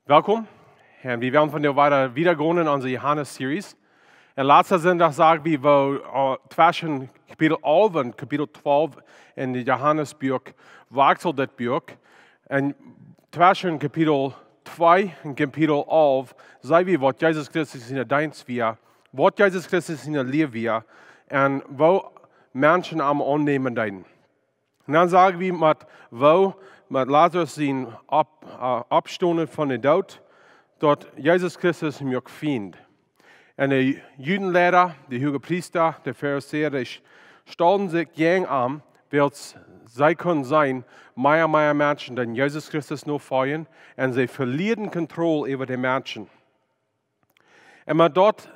Welkom. En we werden vandaag wieder gaan in onze Johannes-series. En laatste zondag zagen we tussen kapitel 11 en kapitel 12 in de Johannesbuch wechselt dit buch. En tussen kapitel 2 en kapitel 11 zien we wat Jezus Christus in de dienst weer, wat Jezus Christus in de leven weer en wo mensen am aannemen zijn. En dan zagen we met Lazarus zijn opstonden van de dood, dat Jezus Christus hem ook vindt. En de Judenlehrer, de hoge priester, de Pharisäer, stelden zich jeng aan, want zij kunnen zijn meer mensen dan Jezus Christus nog volgen, en zij verlieren controle over de mensen. En maar dat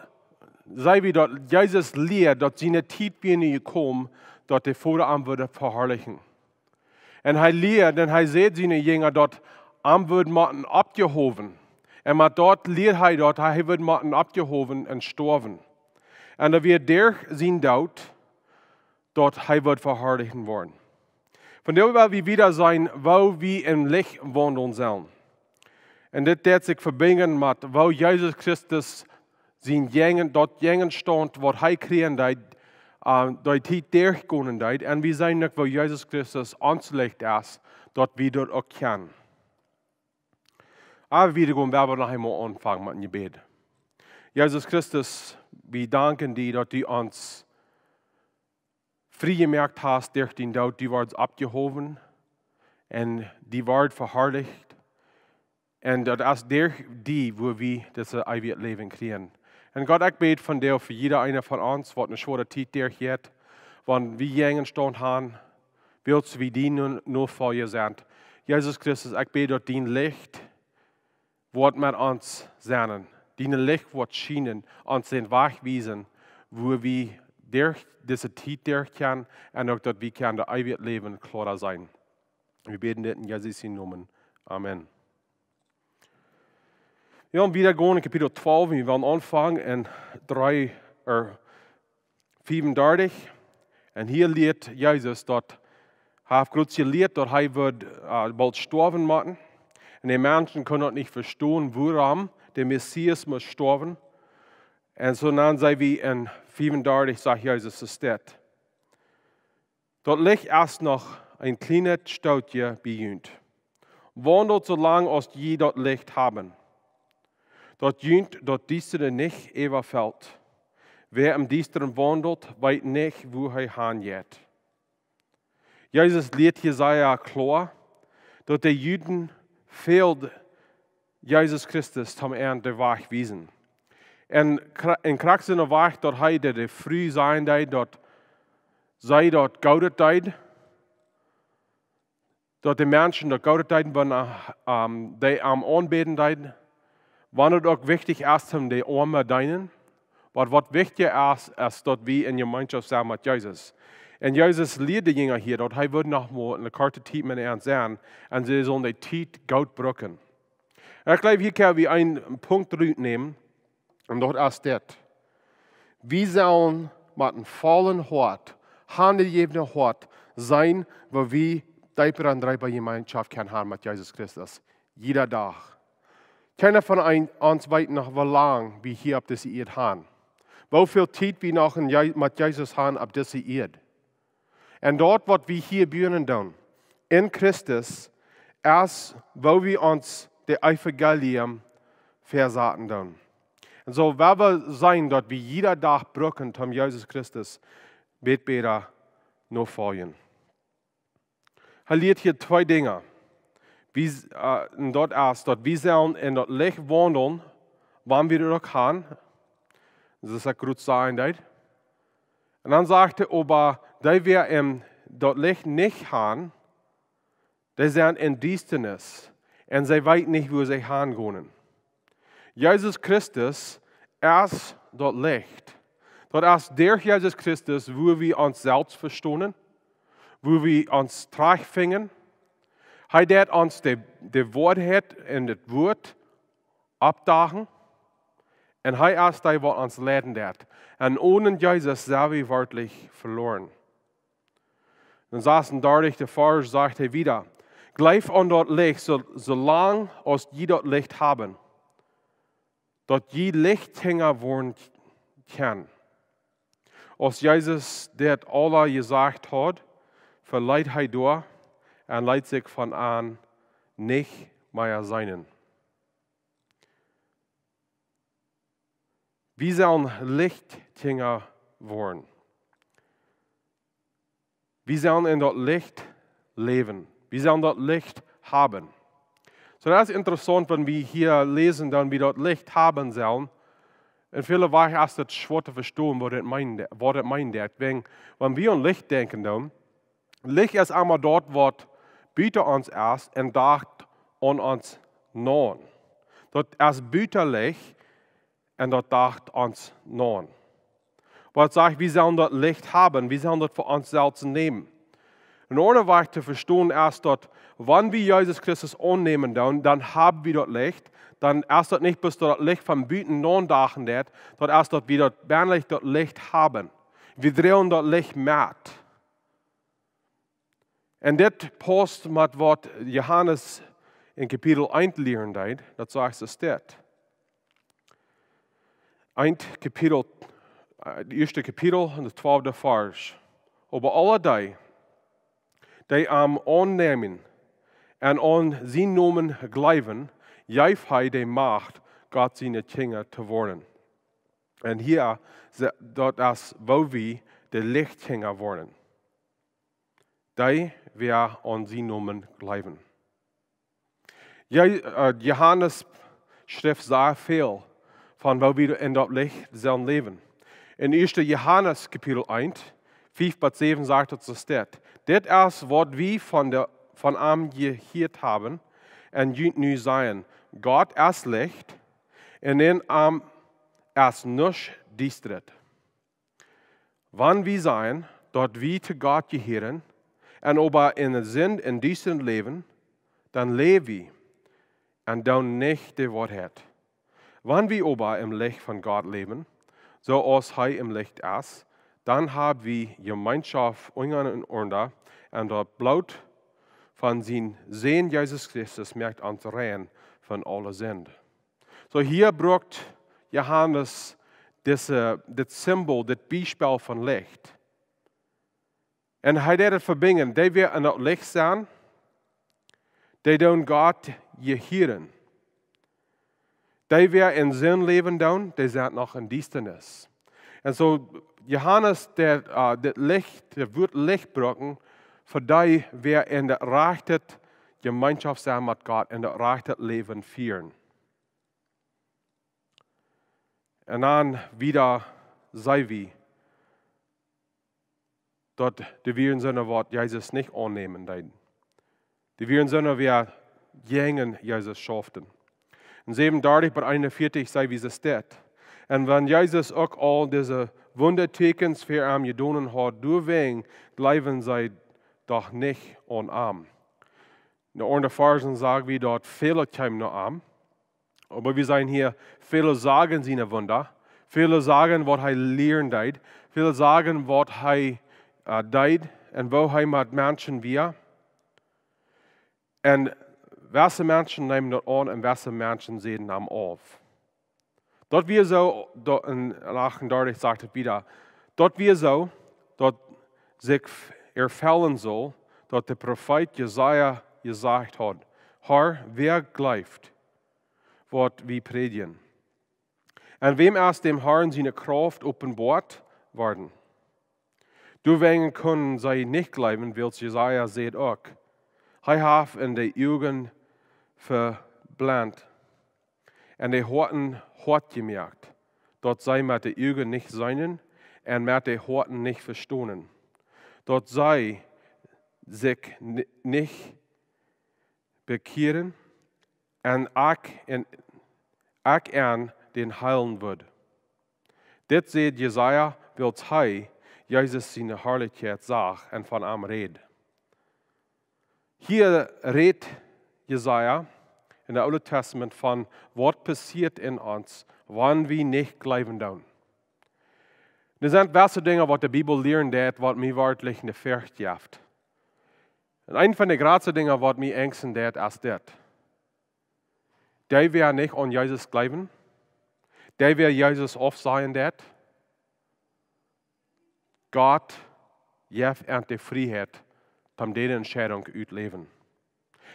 zei we dat Jezus leert dat zijn tijd binnen komt, dat de Vader aan wordt verherrlichen. En hij leert en hij zegt zijn jongeren dat aan wordt moeten opgehoven. En maar dort leert hij dat hij wordt moeten opgehoven en sterven. En dat weer der zijn dood, dat hij wordt verherrlichen worden. Vandaar wil we wieder zijn, waar we in licht wandelen zullen. En dit deed zich verbinden met waar Jezus Christus zijn jengen stond, wat hij kreeg deed, dat hij dergekomen deed. En we zijn ook waar Jezus Christus ons licht is, dat we dat ook kennen. Aber wieder gehen wir noch einmal anfangen mit dem Gebet. Jesus Christus, wir danken dir, dass du uns vrijgemerkt hast durch den Tod, die wordt abgehoben und die wordt verherrlicht. Und das ist durch die, wo wir das ewige Leben kriegen. Und Gott, ich bete von dir für jeder einer von uns, was eine schwere Zeit durchgeht, wenn wir jungen Stund haben, willst du wie die nur vor dir sind. Jesus Christus, ich bete, dass dein Licht wordt met ons zijn. Die licht wordt schijnen, ons den Weg wijzen, wo we durch deze tijd durchkennen en ook dat we kan de eeuwig leven klaar zijn. We beten dit in Jezus Namen. Amen. Wir werden wieder gehen in Kapitel 12, wir werden anfangen in 35. Und hier lehrt Jesus, dass er gut gelehrt, dass er bald sterben muss. Und die Menschen können nicht verstehen, warum der Messias muss sterben. Und so dann sei wie in 35, sagt Jesus, es steht. Dort liegt erst noch ein kleines Staudje bejunt. Wandelt so lang, als je dort Licht haben. Dort junt, dort Düstere nicht überfällt. Wer im Düsteren wandelt, weiß nicht, wo er hingeht. Jesus lehrt Jesaja klar, dass die Juden fehlt Jesus Christus zum der Weg wiesen. En krijgt ze een weg dat hij de früh zijn deed, dat zij dat goudet deed, dat de mensen dat goudet deed, wanneer die am aanbeden deed, wanneer het ook wichtig is om de armen dienen, wat wichtig is dat we in gemeenschap zijn met Jezus. En Jezus leerde de jongeren hier, dat hij wordt nog maar een korte tijd met hen zijn, en ze zullen de tijd goed brücken. En ik geloof, hier kunnen we een punt uitnemen, en dat is dit. We zullen met een vollen hart, handgegevene hart zijn, waar we dieper en dieper gemeenschap kunnen hebben met Jezus Christus. Jeder dag. Keiner von uns weiß noch, wie lange wir hier auf dieser Erde haben. Wie viel Zeit wir noch mit Jesus haben auf dieser Erde. Und dort, was wir hier bühnen tun, in Christus, ist, wo wir uns das Evangelium versagen tun. Und so werden wir sein, dass wir jeder Tag brücken, um Jesus Christus besser noch folgen. Er lehrt hier zwei Dinge. Und dort ist, dass wir sollen in das Licht wandeln, wann wir das können. Das ist ein gut sein. Und dann sagte er, aber die wir das Licht nicht haben, die sind in Düsternis und sie wissen nicht, wo sie hingehen. Jesus Christus ist das Licht. Das ist durch Jesus Christus, wo wir uns selbst verstehen, wo wir uns treffen. Er hat uns die Wahrheit in das Wort abdagen. Und er ist der, was uns leiden wird. Und ohne Jesus sind wir wirklich verloren. Dann saßen dadurch der Pfarrer, sagte wieder, gleich an dort Licht, solange als die dort Licht haben, dort die Lichthänger worden kann. Als Jesus das alle gesagt hat, verleiht er durch und leitet sich von an nicht mehr seinen. Wir sollen Lichthänger werden. Wir sollen in dort Licht leben. Wir sollen dort Licht haben. So, das ist interessant, wenn wir hier lesen, dann wir dort Licht haben sollen. Und viele waren erst das schwer zu verstehen, was das meint. Wenn wir an Licht denken, dann, Licht ist einmal dort, was bietet uns erst und dacht an uns nahen. Dort ist Licht und dort dacht uns nahen. Was sagt, wir sollen dort Licht haben, wir sollen dort für uns selbst nehmen. In Ordnung war zu verstehen, erst dort, wenn wir Jesus Christus annehmen, dann haben wir dort Licht. Dann erst dort nicht bis dort Licht vom Büten non-dachen dort erst dort wieder bärnlich dort Licht haben. Wir drehen dort Licht mit. Und das passt mit was Johannes in Kapitel 1 lehren deed, das sagt es das. 1 Kapitel, das erste Kapitel und das 12. Vers. Aber alle die am annehmen und an sein Namen glauben, geeft hij die Macht, Gott seine Kinder zu worden. Und hier, dort ist, wo wir die Lichtkinder worden. Die wir an sein Namen glauben. Johannes schrift sehr viel von wo wir in dort Licht sollen leben. In 1. Johannes Kapitel 1, 5-7 sagt uns das. Das ist, was wir von ihm gehört haben und nu sein. Gott ist Licht und in ihm ist nichts Düstret. Wenn wir sein, dort wir zu Gott gehören und aber in der Sinn in diesem Leben, dann leben wir und dann nicht die Wahrheit. Wenn wir aber im Licht von Gott leben, so als er im Licht ist, dann haben wir Gemeinschaft untereinander und das Blut von seinem Sohn Jesus Christus merkt uns rein von aller Sünde. So hier braucht Johannes das Symbol, das Beispiel von Licht. Und er hat das verbinden, die wir in das Licht sein, die dann Gott gehören. Die wir in Sinn leben, die sind noch in Düsternis. Und so Johannes, das Licht, der wird Licht brauchen, für die wir in der rechten Gemeinschaft sein mit Gott, in der rechten Leben führen. Und dann wieder sei wie, dort die wir seine Wort Jesus nicht annehmen. Die wir seine wir gegen Jesus schaffen. In 37 bei 41 sei wie es steht. Und wenn Jesus auch all diese Wundertekens für ihn getan hat, deswegen bleiben sie doch nicht an ihm. In der anderen Versen sagen wir dort, viele kommen nach ihm. Aber wir sagen hier, viele sagen seine Wunder. Viele sagen, was er lehren deed. Viele sagen, was er deed und wo er mit Menschen wir. Und welche Menschen nehmen das an und welche Menschen sehen ihm auf. Dort wir so, in 38 sagt es wieder, dort wir so, dort sich erfüllen soll, dort der Prophet Jesaja gesagt hat, Herr, wer glaubt, was wir predigen? Und wem erst dem Herrn seine Kraft offenbart werden? Deswegen können sie nicht glauben, weil Jesaja sagt auch, er hat in die Augen verblendet und die Horten hart gemerkt, dort sei mit den Augen nicht seinen und mit den Horten nicht verstanden. Dort sei sich nicht bekehren und auch an den heilen wird. Das sieht Jesaja, weil Jesus seine Herrlichkeit sah und von ihm redet. Hier redet Jesaja in der Alten Testament von, was passiert in uns, wenn wir nicht glauben tun. Das sind welche Dinge, was die Bibel lernt, was mir wörtlich eine Furcht gibt. En een van de grootste dingen wat mij angsten deed, is dit. Die wir nicht an Jesus glauben, die wir Jesus aufsagen deed, Gott geeft uns die Freiheit, um diese Entscheidung uitleven.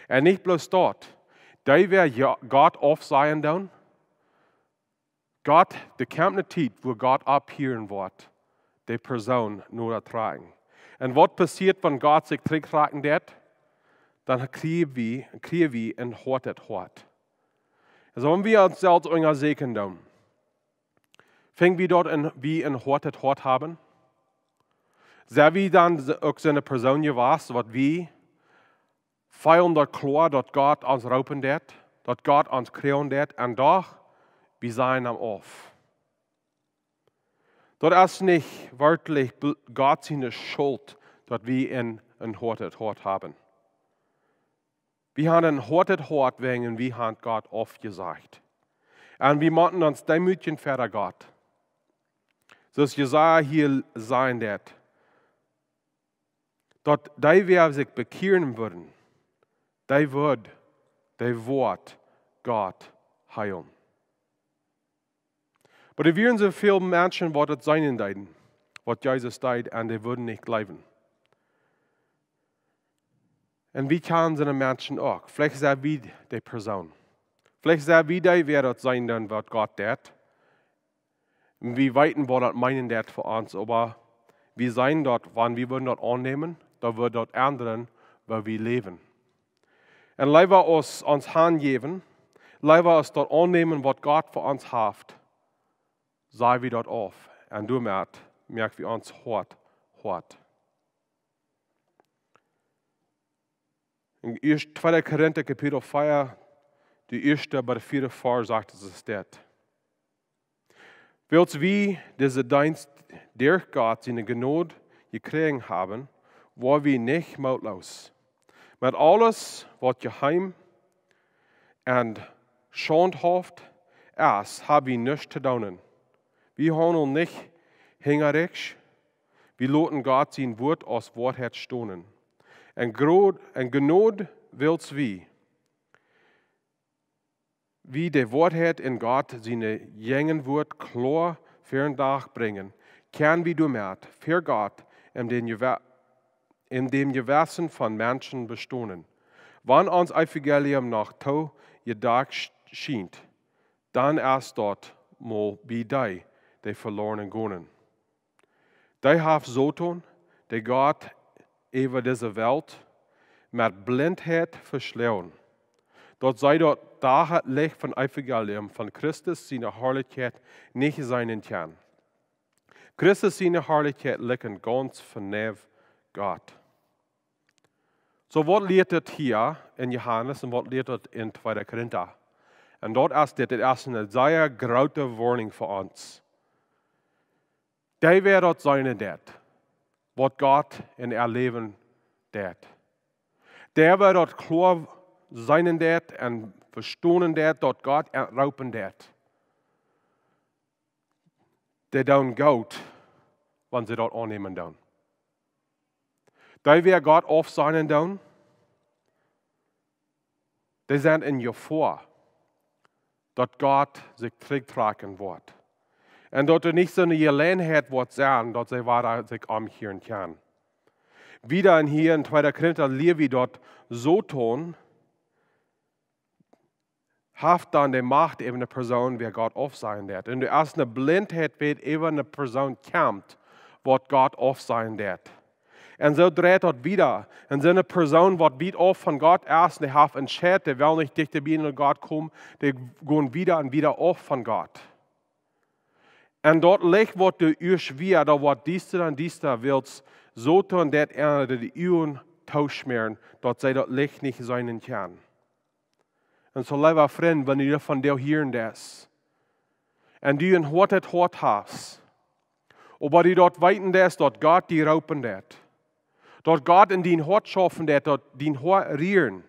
En nicht bloß dort, die wir Gott aufsagen doen, Gott, de komt een tijd wo Gott abhören wird, die Person nur ertragen. Und was passiert, wenn Gott sich zurücktragen wird? Dann kriegen wir ein hartes Hart. Also wenn wir uns selbst unser Segen tun, fängt wir dort wie ein hartes Hart haben, sehr wie dann auch so eine Person gewesen, was wir feiern dort klar, dass Gott uns raupen wird, dass Gott uns kriegen wird, und doch, wir seien am Auf. Das ist nicht wirklich Gott seine Schuld, dass wir ein hartes Hart haben. Wir haben ein hartes Hart, wegen wir haben Gott oft gesagt. Und wir müssen uns demütigen für Gott. So ist Jesaja hier sein wird, dass die wir sich bekehren würden, die Wort Gott heilen. Aber es wären so viele Menschen, die das sein werden, was Jesus tat, und die würden nicht glauben. Und wie kann so Menschen auch? Vielleicht sind wir die Person. Vielleicht sind wir die, wer das sein werden, was Gott tat. Und wir weiten, was das meinen wird für uns, aber wir sein dort, wann wir würden das annehmen, da wird dort ändern, weil wir leben. Und lieber uns hingeben, lieber uns dort annehmen, was Gott für uns hat, sei wir dort auf. Und du merkst wir uns hart. In 2. Korinther Kapitel 4, die erste bei der 4. Vers sagt es das. Wills wie diese Dienst durch Gott seine Gnade gekriegt haben, war wir nicht mautlos. Mit alles, was geheim und schonhaft ist, haben wir nichts zu tun. Wir handeln nicht hingerisch, wir lassen Gott sein Wort aus Wahrheit stehen. En Gnade wills wie de Wahrheit in Gott seine jenen Wort klar für den Tag bringen, kann wie du merkst, für Gott in dem Gewissen von Menschen bestehen. Wann uns Evangelium nach Tau gedacht scheint, dann erst dort mal wie die verloren gehen. Die haben so tun, die Gott über diese Welt mit Blindheit verschlauen. Dort sei dort das Licht von Evangelium von Christus seine Herrlichkeit nicht sein kann. Christus seine Herrlichkeit liegt ganz von neben Gott. So was lehrt das hier in Johannes und was lehrt das in 2. Korinther? Und dort ist das eine sehr große Warnung für uns. Die wird dort sein, was Gott in ihr Leben tut. Der wird dort klar sein und verstehen, dass Gott entrauben tut. Die tun gut, wenn sie dort annehmen tun. Die wird Gott auf sein tun. Die sind in Gefahr, dass Gott sich zurücktragen wird. Und dass nicht so eine Gelegenheit wird sein, dass sie weiter sich umkehren kann. Wieder hier in 2. Korinther lesen wir dort so tun, haft dann die Macht über eine Person, wer Gott auf sein wird. Und als eine Blindheit wird über eine Person kommt, wird Gott auf sein wird. Und so dreht dort wieder. Und so eine Person wird wieder auf von Gott erst, die hat entschieden, die will nicht dichter bei Gott kommen, die gehen wieder und wieder auf von Gott. Und dort liegt, was du schwer, da wird dieser willst, so tun, dass er die Uhren tauschmehren, dass sie dort Licht nicht sein kann. Und so, lieber Freund, wenn du von dir hören das, und du ein hartes Hart hast, aber du dort weiten das, dort Gott die raupen wird, dort Gott in dein Hart schaffen wird, dort dein Hart rieren,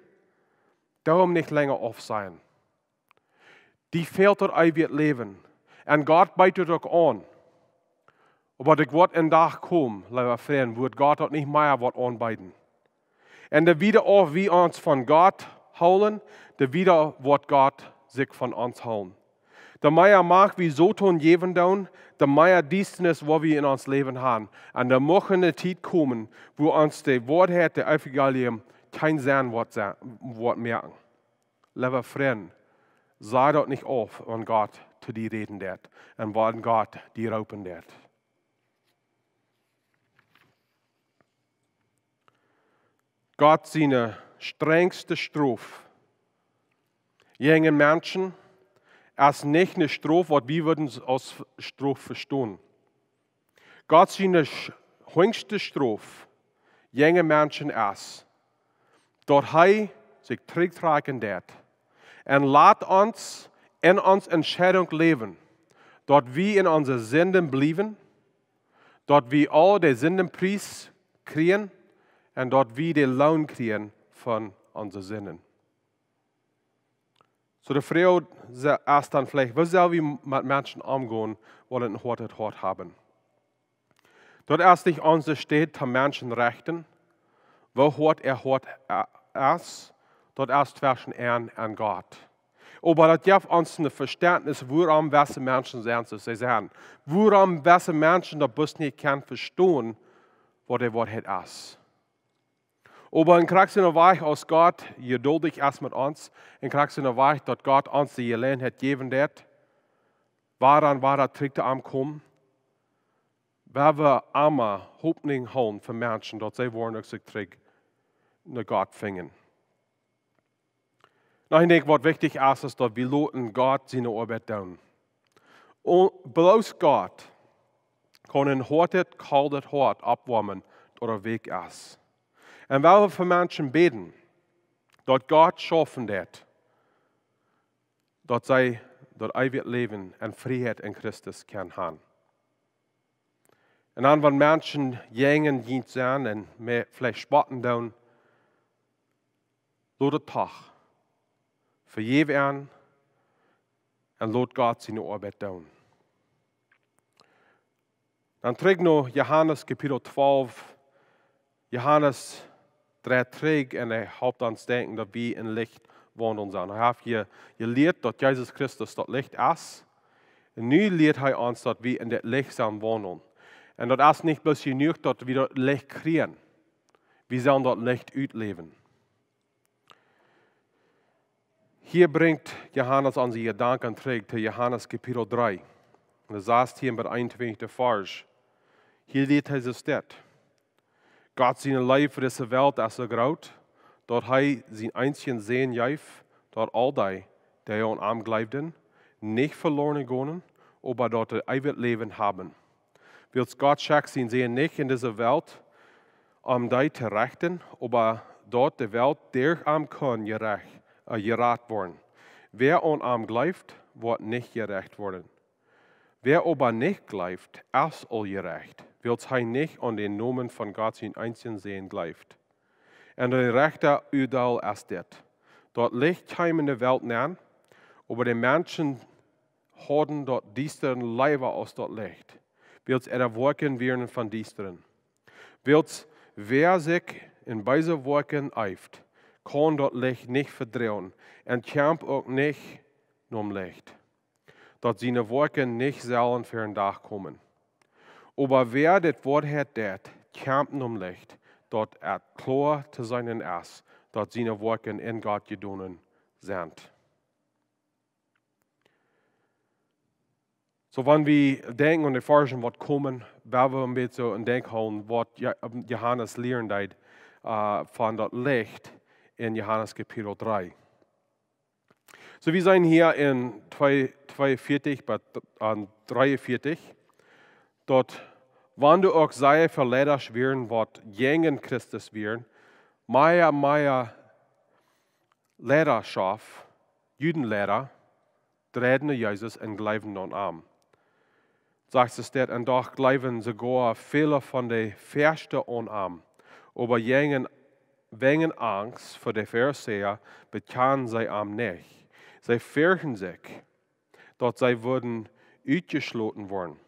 darum nicht länger auf sein. Die fehlt dort ewig Leben. Und Gott bietet auch an. Aber das wird ein Tag kommen, lieber Freund, wird Gott dort nicht mehr was anbieten. Und der wieder auch wie uns von Gott holen, der wieder wird Gott sich von uns holen. Der Meier mag wie so tun jeden tun, der Meier Dienstnis, wo wir in uns Leben haben. Und der muss eine Zeit kommen, wo uns die Wahrheit der Evangelium kein Sinn wird merken. Lieber Freund, sei dort nicht auf, wenn Gott zu dir reden wird und wenn Gott dir raupen wird. Gott seine strengste Strafe jenen Menschen als nicht eine Strafe, was wir würden als Strafe verstehen. Gott seine höchste Strafe jenen Menschen als, dort er sich zurücktragen wird und lasst uns in uns Entscheidung leben, dort wir in unsere Sünden blieben, dort wir all den Sündenpreis kriegen und dort wir den Lohn kriegen von unseren Sünden. So die Frau erst dann vielleicht, wie soll wir mit Menschen umgehen, die ein Hort haben? Dort erst nicht unsere steht zu Menschenrechten, wo hort erst, dort erst zwischen und Gott. Aber das gibt uns ein Verständnis, warum welche Menschen sind, so sie sagen. Warum welche Menschen das bloß nicht können verstehen, was der Wort ist. Aber in Kraxiner Weich aus Gott, geduldig erst mit uns, in Kraxiner Weich, dass Gott uns die Gelegenheit geben wird, waran war das Trick am kommen, weil wir einmal Hoffnung haben für Menschen, dass sie wollen sich Trick nach Gott finden. Ich denke, was wichtig ist, dass wir lassen Gott seine Arbeit tun. Und bloß Gott kann ein hartes, kaltes Hort abwärmen, oder Weg ist. Und weil wir für Menschen beten, dass Gott schaffen wird, dass sie dort ewig Leben und Freiheit in Christus können haben. Und dann, wenn Menschen jungen sind und vielleicht spotten tun, lasst Tag für jeden an und lasst Gott seine Arbeit tun. Dann trägt noch Johannes Kapitel 12, Johannes trägt und er haupt uns denken, dass wir in Licht wandeln sollen. Er hat hier gelehrt, dass Jesus Christus das Licht ist. Und nun lehrt er uns, dass wir in das Licht sollen wandeln. Und das ist nicht bloß genug, dass wir das Licht kriegen. Wir sollen das Licht ausleben. Hier bringt Johannes unsere Gedanken zurück zu Johannes Kapitel 3. Und das heißt hier bei 21. Vers. Hier liegt Jesus dort. Gott seine Liebe für diese Welt ist so groß, dass er sein einzigen Sehen gab, dass all die an ihm glaubten, nicht verloren gehen, aber dort ein ewiges Leben haben. Willst Gott schickt sein Sehen nicht in diese Welt, die zu richten, aber dort die Welt durch ihn kann gerecht werden. Wer an ihm glaubt, wird nicht gerecht werden. Wer aber nicht glaubt, ist ungerecht, weil er nicht an den Namen von Gott sein einzigen Sehen glaubt. Und der rechte Udal ist das. Dort Licht kam in der Welt näher, aber die Menschen haben dort düsteren Leiber aus dort Licht, weil es erwirken werden von düsteren. Weil wer sich in beide Wolken eift, kann dort Licht nicht verdrehen und kämpft auch nicht um Licht, dass seine Wolken nicht sollen für ein Tag kommen. Aber wer das Wort hat, kämpft um Licht, dort klar zu sein ist, dass seine Wolken in Gott gedonnen sind. So, wenn wir denken und erforschen, was kommen, werden wir ein bisschen in Denk holen, was Johannes lernt von das Licht in Johannes Kapitel 3. So, wir sind hier in 42, 43. Dort, wenn du auch sei für Leder schweren, was jenen Christus wären, mehr Lederschaft, Judenlehrer, treten Jesus und glauben an ihm. Sagt es dort, und doch glauben sogar viele von den Fürsten an ihm. Aber wegen Angst vor den Pharisäern bekennen sie ihm nicht. Sie fürchten sich, dass sie würden ausgeschlossen werden.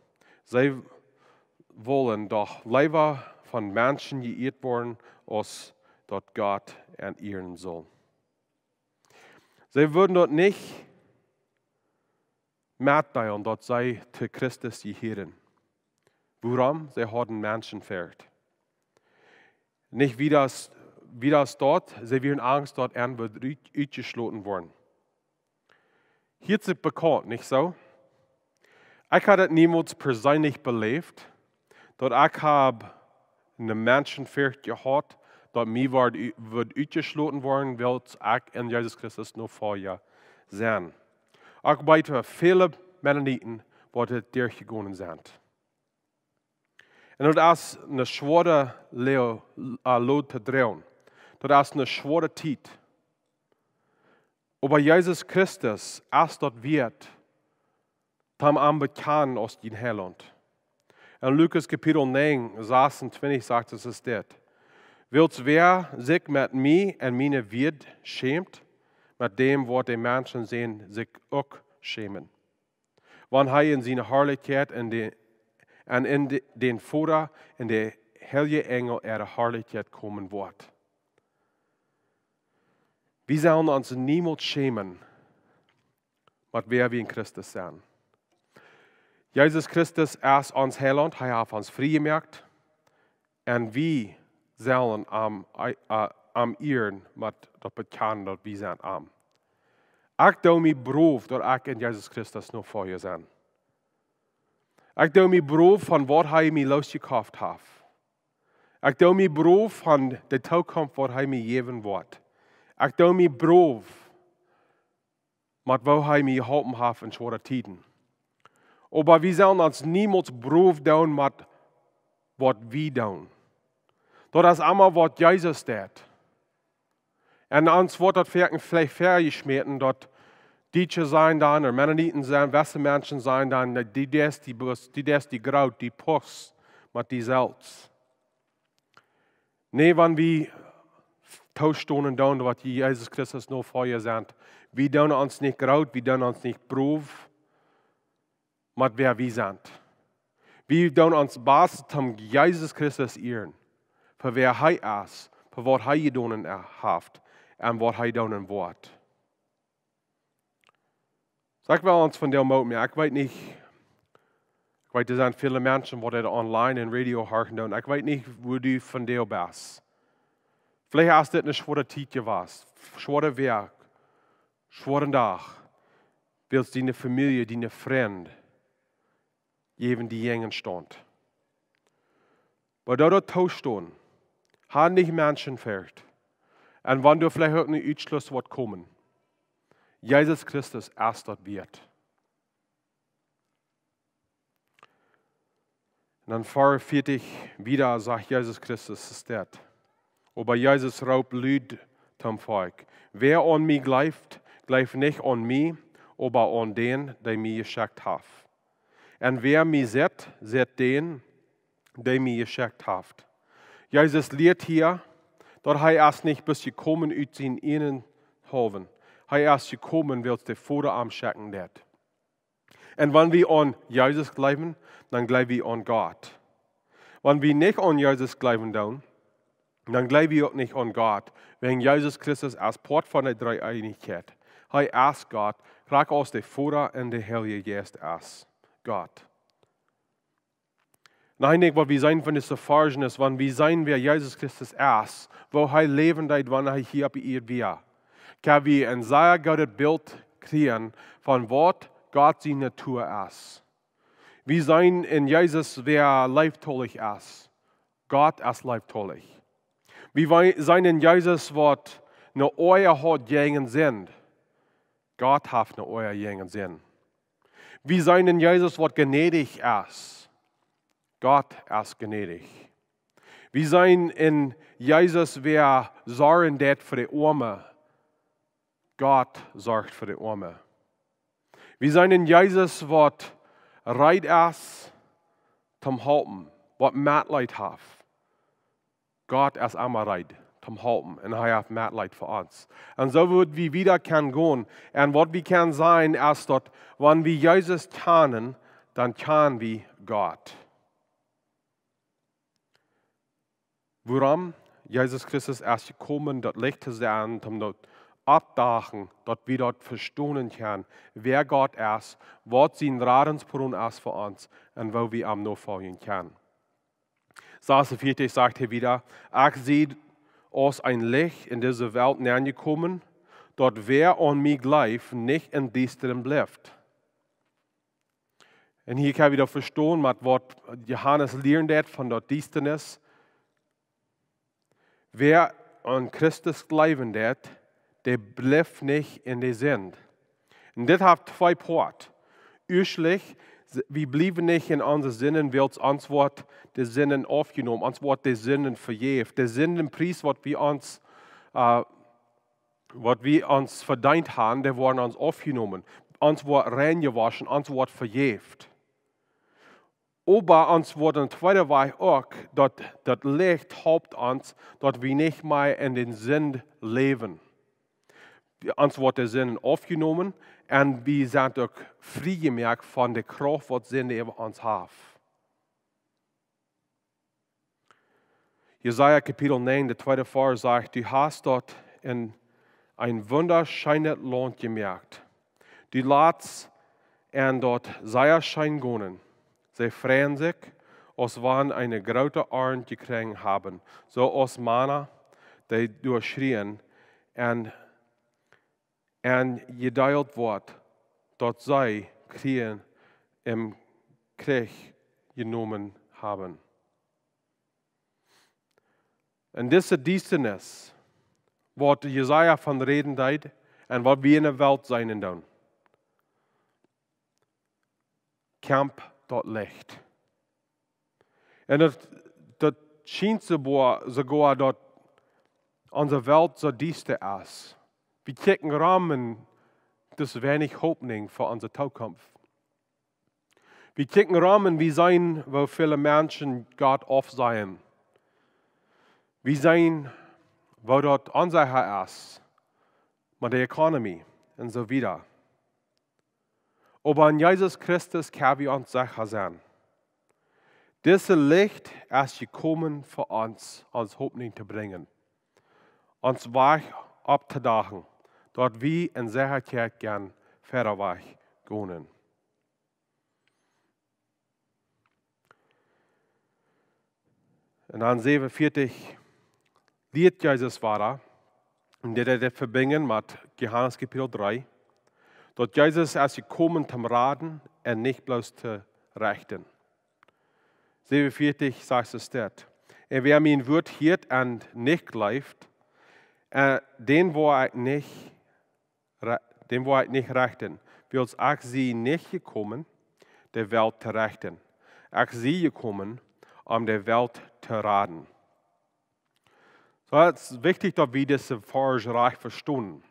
Sie wollen doch lieber von Menschen geirrt werden, als dort Gott ehren soll. Sie würden dort nicht mitteilen, dort sei zu Christus gehören. Warum? Sie haben Menschen fährt. Nicht wie das dort, sie werden Angst, dort wird ausgeschlossen worden. Hier ist es bekannt, nicht so? Ich habe das niemals persönlich belebt, dort ich habe einen Menschen fährt gehabt, dort mir wird ausgeschlossen worden, weil ich in Jesus Christus nur vorher sein. Auch bei vielen Mennoniten, die durchgegangen sind. Und das ist eine schwere Lot zu drehen. Das ist eine schwere Zeit. Aber Jesus Christus, erst dort wird, tam am bekannt aus dem Heiland. In Lukas Kapitel 9, 26 sagt es das. Willst wer sich mit mir und meine Wird schämt, mit dem, was die Menschen sehen, sich auch schämen. Wann er in seine Herrlichkeit und in den Vater in der heilige Engel ihrer Herrlichkeit kommen wird. Wir sollen uns niemals schämen, mit wer wir in Christus sind. Jesus Christus ist uns Heiland, er hat uns frei gemacht. Und wir sollen am Ehren mit das bekennen, dass wir sind am. Ich tue mich beruf, dass ich in Jesus Christus noch vor ihr bin. Ich tue mich beruf von was er mir losgekauft hat. Ich tue mich beruf von der Zukunft, was er mir geben wird. Ich tue mich beruf, mit was er mir geholfen hat in schweren Zeiten. Aber wir sollen uns niemals beruf tun mit was wir tun. Das ist immer, was Jesus tut. Und uns wird das vielleicht vergeschmissen, dass Deutsche sein dann, oder Mennoniten sein, Westermenschen sein dann, die graut, die Post mit die selbst. Nee, wenn wir tauschen tun, was Jesus Christus nur vorher sind, wir tun uns nicht graut, wir tun uns nicht beruf, mit wer wir sind. Wir tun uns Basis zum Jesus Christus ehren, für wer er ist, für was er getan hat und was er tun wird. Sag mal uns von dem Mut mehr. Ich weiß nicht, da sind viele Menschen, die online und Radio hören. Ich weiß nicht, wo du von dir bist. Vielleicht hast du eine schwere Zeit gewesen, schwere Werk, schweren Tag. Willst deine Familie, deine Freunde geben, die jungen stand. Aber dort tauschen, haben nicht Menschen fährt. Und wenn du vielleicht auch einen Ausschluss wird kommen, Jesus Christus erst dort wird. Und dann 44 wieder sagt Jesus Christus, ist das. Aber Jesus raubt Lüd zum Volk. Wer an mich gleift nicht an mich, aber an den, der mich geschickt hat. Und wer mich sieht den, der mich geschickt hat. Jesus lehrt hier, dass er erst nicht bis gekommen aus seinen Ihnen haben. Er erst gekommen, weil der Vater am Schicken wird. Und wenn wir an Jesus glauben, dann glauben wir an Gott. Wenn wir nicht an Jesus glauben, dann glauben wir auch nicht an Gott. Wegen Jesus Christus als Port von der Dreieinigkeit. Er ist Gott, gerade aus der Vater und der Heilige Geist ist Gott. Nein, nicht, was wir sein von dieser Erfahrung ist, wenn wir sein, wer Jesus Christus ist, wo er leben wird, wenn er hier auf ihr wird. Können wir ein sehr gutes Bild kriegen von was Gott seine Natur ist. Wir sein in Jesus, wer leibtollig ist. Gott ist leibtollig. Wir sein in Jesus, was eine Euer hat gegen sind. Gott hat eine Euer gegen sind. Wir sein in Jesus, was gnädig ist. Gott ist gnädig. Wir sein in Jesus, wer sorgen det für die Arme. Gott sorgt für die Arme. Wir sind in Jesus, was reit ist zum Halten, was Mitleid hat. Gott ist immer reit zum Halten und er hat Mitleid für uns. Und so wird wir wieder gehen. Und was wir können sein, ist, dass, wenn wir Jesus kennen, dann kennen wir Gott. Warum? Jesus Christus erst gekommen, dat Licht zu sein, um dort abdagen, dat wir dort verstehen können, wer Gott ist, was sein Radensbrunn ist für uns und wo wir am noch folgen können. Vers 40 sagt er wieder, ich sehe aus ein Licht in diese Welt gekommen, dort wer an mich gleich nicht in Düsteren bleibt. Und hier kann ich wieder verstehen, was Johannes lernt von der Düsternis. Wer an Christus glauben wird, der bleibt nicht in der Sünde. Und das hat zwei Parts. Erstlich, wir bleiben nicht in unseren Sinnen, weil uns wird die Sinnen aufgenommen, uns wird die Sinnen verjährt. Der Sinnenpreis, was wir uns verdient haben, der wurde uns aufgenommen. Uns wird reingewaschen, uns wird verjährt. Aber uns wird ein zweiter Weg auch, das Licht haupt uns, dass wir nicht mehr in den Sinn leben. Uns wird der Sinn aufgenommen und wir sind auch freigemerkt von der Kraft, was Sünde über uns hat. Jesaja Kapitel 9, der zweite Vers sagt, du hast dort in ein wunderschönes Land gemerkt. Du lässt und dort sehr schön gehen. Sie freuen sich, als wann eine große Arm gekriegt haben, so als Männer, die durchschrien und geteilt wird, dort sie Krieg im Krieg genommen haben. Und diese Düsternis, was Jesaja von reden deed, und was wir in der Welt sein dann. Kämpf dort Licht. Und das scheint sogar dort unsere Welt so düster ist. Wir kicken Rahmen, das ist wenig Hoffnung für unsere Zukunft. Wir kicken Rahmen, wie sein, wo viele Menschen Gott aufsehen. Wir sehen, wo dort unsicher ist, mit der Ökonomie und so weiter. Aber in Jesus Christus können wir uns sicher sein. Dieses Licht ist gekommen für uns Hoffnung zu bringen. Uns wach abzudachen, dort wir in Sicherheit gern verwach gehen. Und dann 47 liet Jesus weiter, und der das verbringen mit Johannes Kapitel 3. Dort Jesus ist gekommen zum Raten und nicht bloß zu richten. 47 sagt es dort. Und wer mein Wort hört und nicht glaubt, den wo ich nicht richten, will ich sie nicht gekommen, der Welt zu richten. Ich sie gekommen, der Welt zu raten. So, es ist wichtig, dass wir diese Vers recht verstehen.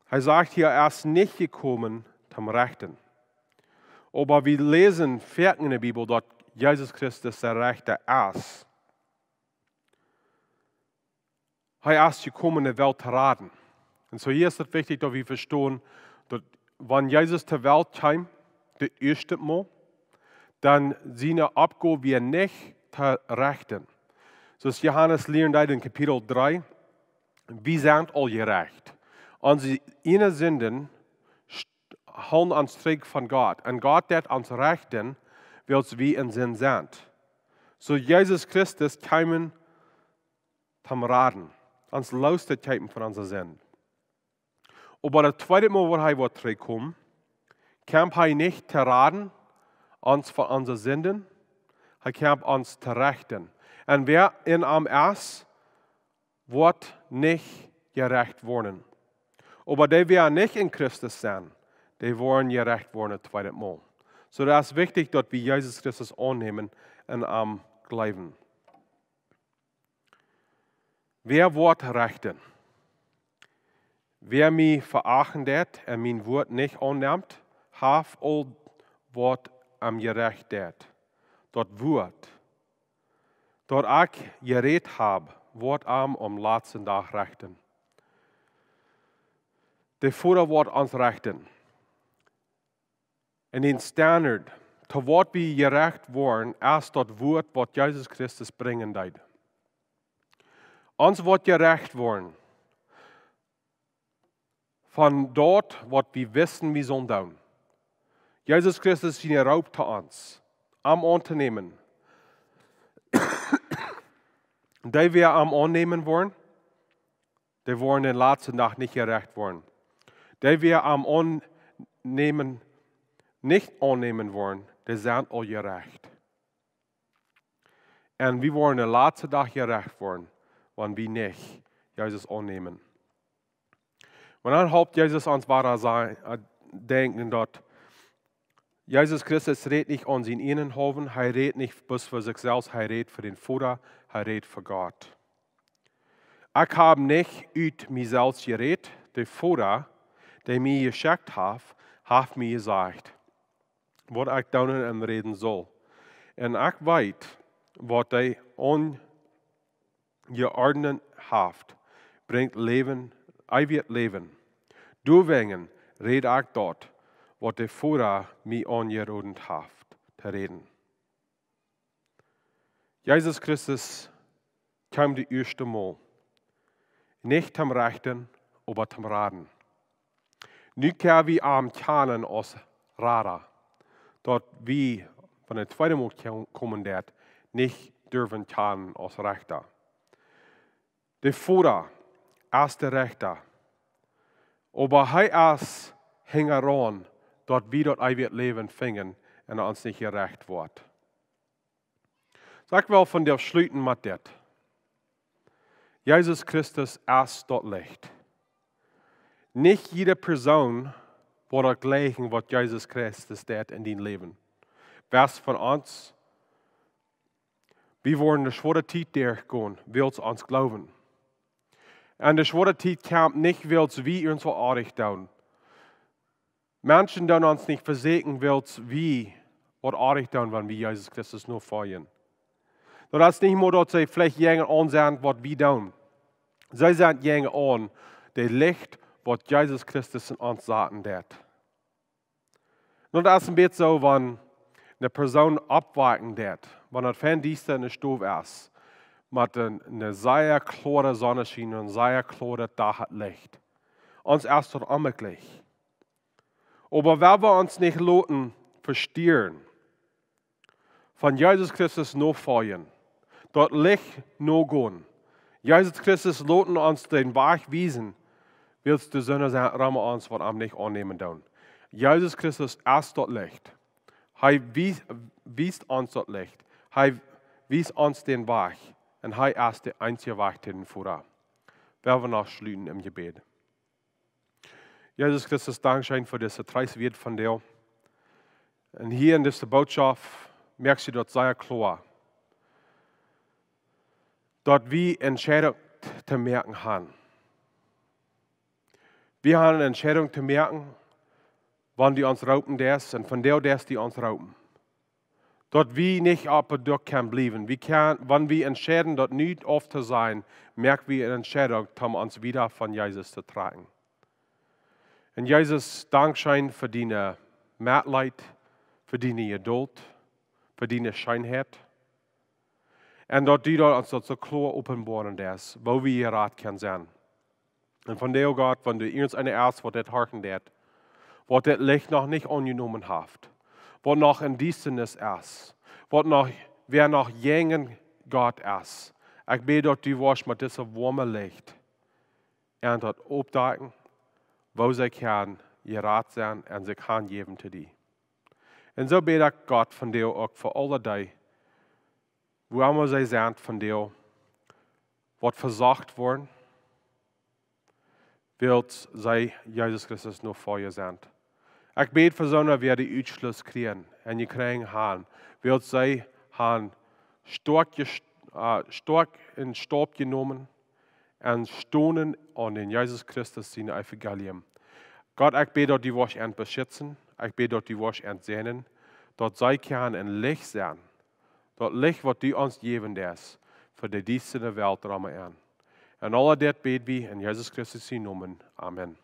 Er sagt hier, er ist nicht gekommen zum Rechten. Aber wir lesen fertig in der Bibel, dass Jesus Christus der Rechte ist. Er ist gekommen, die Welt zu raten. Und so hier ist es wichtig, dass wir verstehen, dass wenn Jesus zur Welt kam, das erste Mal, dann seine Abgabe wir nicht zu richten. So ist Johannes lernt in Kapitel 3, wir sind all gerecht. Unsere inneren Sünden holen uns zurück von Gott. Und Gott wird uns richten, weil wir in Sinn sind. So Jesus Christus kam zum Raten, uns loszutreten von unseren Sünden. Aber das zweite Mal, wo er zurückkommt, kam er nicht zu raten, uns von unseren Sünden, er kam uns zu richten. Und wer in ihm ist, wird nicht gerecht worden. Aber die, die nicht in Christus sind, die wollen gerecht worden, zweites Mal. So das ist wichtig, dass wir Jesus Christus annehmen und am glauben. Wer wird rechten? Wer mich verachten wird und mein Wort nicht annimmt, hat all Wort am gerecht wird. Dort wird. Dort ich geredet habe, wird am letzten Tag rechten. Der Vater wird uns rechten. Und den Standard, zu was wir gerecht worden, ist das Wort, was Jesus Christus bringen wird. Ons wordt gerecht worden. Van dort, wat wir wissen, wir sollen tun. Jesus Christus ist Raub zu uns, am Unternehmen. Die wir am Annehmen wollen, die wollen in letzter Nacht nicht gerecht worden. Die wir am Annehmen nicht annehmen wollen, die sind all gerecht. Und wir wollen in letzter Tag gerecht worden, wenn wir nicht Jesus annehmen. Und dann hofft Jesus uns weiter denken, dass Jesus Christus redet nicht an seinen Innenhofen, er redet nicht bloß für sich selbst, er redet für den Vater, er redet für Gott. Ich habe nicht uit mir selbst geredet, der Vater, der mir geschickt hat mir gesagt, was ich tun und reden soll. Und ich weiß, was er angeordnet hat, bringt Leben, ewiges Leben. Deswegen rede ich dort, was der Vater mir angeordnet hat, zu reden. Jesus Christus kam das erste Mal. Nicht zum Rechten, aber zum Raten. Nu können wir am Kernen aus Rader. Dort wir von der zweiten Mal kommen, nicht dürfen kernen aus Rechter. Der Vater ist der Rechter. Aber er ist Hängeron, dort wir dort ewig Leben fingen und uns nicht gerecht wird. Sag wel von der Schlüten mit das. Jesus Christus ist dort Licht. Nicht jede Person wird gleichen, was Jesus Christus tut in dein Leben. Was von uns, wir wollen eine schwere Zeit durchgehen, willst uns glauben. Und die schwere Zeit kommt nicht, willst wir uns so artig tun. Menschen tun uns nicht versägen, willst wir was artig tun, wenn wir Jesus Christus nur feiern. Das ist nicht nur, dass sie vielleicht jungen ansehen, was wir tun. Sie sind jungen an, das Licht, was Jesus Christus in uns sagen wird. Und das ist ein bisschen so, wenn eine Person abweichen wird, wenn das Ferndienst in der Stube ist, mit einer sehr klaren Sonnenschein und sehr klaren Dachlicht. Uns ist das unmöglich. Aber wenn wir uns nicht lassen, verstehen, von Jesus Christus nur feiern, dort Licht nur gehen, Jesus Christus lassen uns den Weg wiesen, willst du Sonne sein, Rahmen uns, was am nicht annehmen tun. Jesus Christus ist dort Licht. Er wies uns dort Licht. Er wies uns den Weg. Und er ist der einzige Weg zu den Vater. Werden wir noch schließen im Gebet. Jesus Christus, Dankeschön für diese Preiswert von dir. Und hier in dieser Botschaft merkst du dort sehr klar, dort wir Entscheidung zu merken haben. Wir haben eine Entscheidung zu merken, wann die uns rauben und von der die uns rauben. Dort wir nicht aber durch kann bleiben. Wenn wir entscheiden, dort nicht oft zu sein, merken wir eine Entscheidung, um uns wieder von Jesus zu tragen. Und Jesus, Dankeschön für deine Mitleid, für deine Geduld, für deine Scheinheit. Und dort die uns so klar offenbaren, wo wir hier Rat können sein. Und von der Gott, wenn du uns eine erst, wo das harken wird, wo das Licht noch nicht angenommen hat, wo noch in Dienstnis ist, wer noch jungen Gott ist. Ich bete, dass du wirst mit diesem warmen Licht und dort aufdecken, wo sie kann, ihr Rat sein und sie kann geben zu dir. Und so bete ich Gott von dir auch für alle die, wo immer sie sind von dir, was versagt worden, wird sei Jesus Christus nur vor ihr sein. Ich bete für so eine, wer die Ausschluss kriegen und die kriegen haben, wird sie haben stark in Staub genommen und stohnen an den Jesus Christus sein Evangelium. Gott, ich bete, dass die was beschützen, ich bete, dass die was sehnen, dass sie können ein Licht sein. Dat Licht, wat du ons geven ist, für die Dienste der Welt. Und alle das beten wir in Jesus Christus Namen. Amen.